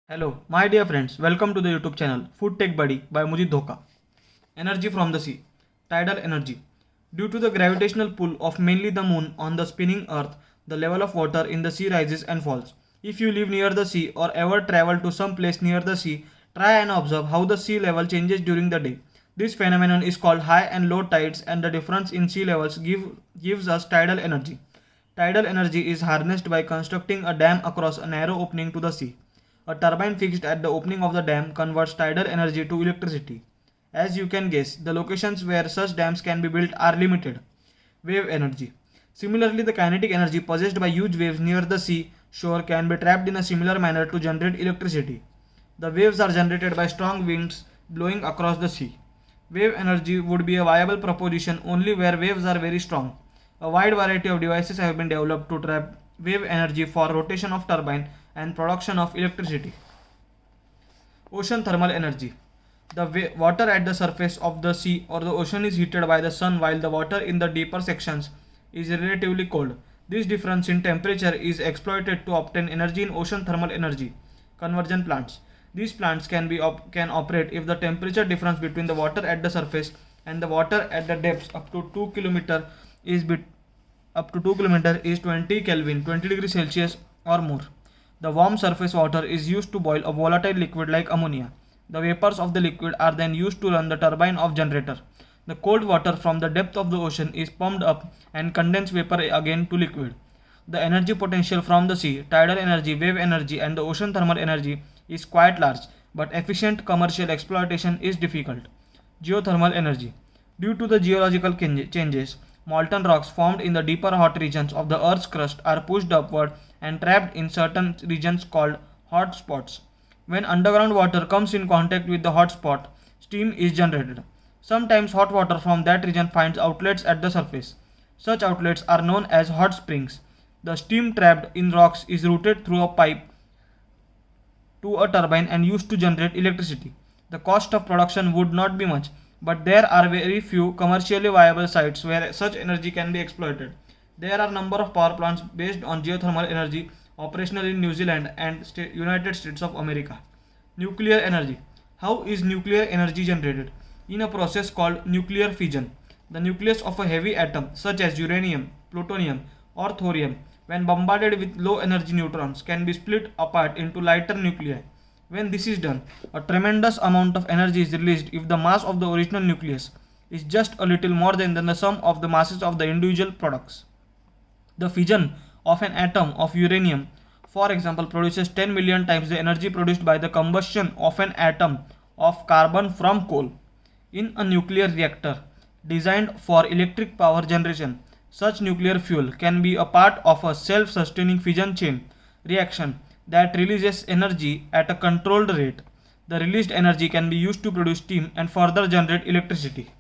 Hello, my dear friends. Welcome to the YouTube channel Food Tech Buddy by Mujit Dhoka. Energy from the sea. Tidal energy. Due to the gravitational pull of mainly the moon on the spinning earth, the level of water in the sea rises and falls. If you live near the sea or ever travel to some place near the sea, try and observe how the sea level changes during the day. This phenomenon is called high and low tides, and the difference in sea levels gives us tidal energy. Tidal energy is harnessed by constructing a dam across a narrow opening to the sea. A turbine fixed at the opening of the dam converts tidal energy to electricity. As you can guess, the locations where such dams can be built are limited. Wave energy. Similarly, the kinetic energy possessed by huge waves near the sea shore can be trapped in a similar manner to generate electricity. The waves are generated by strong winds blowing across the sea. Wave energy would be a viable proposition only where waves are very strong. A wide variety of devices have been developed to trap wave energy for rotation of turbine and production of electricity. Ocean thermal energy. The water at the surface of the sea or the ocean is heated by the sun, while the water in the deeper sections is relatively cold. This difference in temperature is exploited to obtain energy in ocean thermal energy conversion plants. These plants can operate if the temperature difference between the water at the surface and the water at the depths up to 2 kilometer is 20 Kelvin, 20 degrees Celsius or more. The warm surface water is used to boil a volatile liquid like ammonia. The vapors of the liquid are then used to run the turbine of generator. The cold water from the depth of the ocean is pumped up and condensed vapor again to liquid. The energy potential from the sea, tidal energy, wave energy and the ocean thermal energy is quite large, but efficient commercial exploitation is difficult. Geothermal energy. Due to the geological changes, molten rocks formed in the deeper hot regions of the Earth's crust are pushed upward and trapped in certain regions called hot spots. When underground water comes in contact with the hot spot, steam is generated. Sometimes hot water from that region finds outlets at the surface. Such outlets are known as hot springs. The steam trapped in rocks is routed through a pipe to a turbine and used to generate electricity. The cost of production would not be much, but there are very few commercially viable sites where such energy can be exploited. There are a number of power plants based on geothermal energy operational in New Zealand and United States of America. Nuclear energy. How is nuclear energy generated? In a process called nuclear fission. The nucleus of a heavy atom such as uranium, plutonium or thorium, when bombarded with low energy neutrons, can be split apart into lighter nuclei. When this is done, a tremendous amount of energy is released if the mass of the original nucleus is just a little more than the sum of the masses of the individual products. The fission of an atom of uranium, for example, produces 10 million times the energy produced by the combustion of an atom of carbon from coal. In a nuclear reactor designed for electric power generation, such nuclear fuel can be a part of a self-sustaining fission chain reaction that releases energy at a controlled rate. The released energy can be used to produce steam and further generate electricity.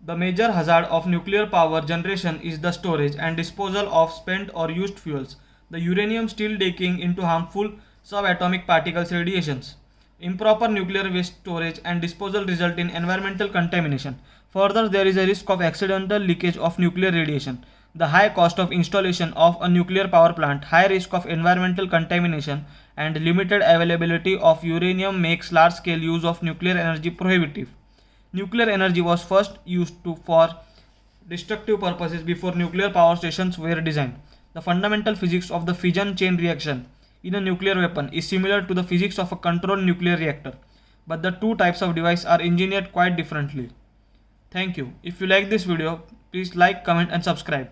The major hazard of nuclear power generation is the storage and disposal of spent or used fuels, the uranium still decaying into harmful subatomic particles radiations. Improper nuclear waste storage and disposal result in environmental contamination. Further, there is a risk of accidental leakage of nuclear radiation. The high cost of installation of a nuclear power plant, high risk of environmental contamination, and limited availability of uranium makes large-scale use of nuclear energy prohibitive. Nuclear energy was first used for destructive purposes before nuclear power stations were designed. The fundamental physics of the fission chain reaction in a nuclear weapon is similar to the physics of a controlled nuclear reactor, but the two types of device are engineered quite differently. Thank you. If you like this video, please like, comment and subscribe.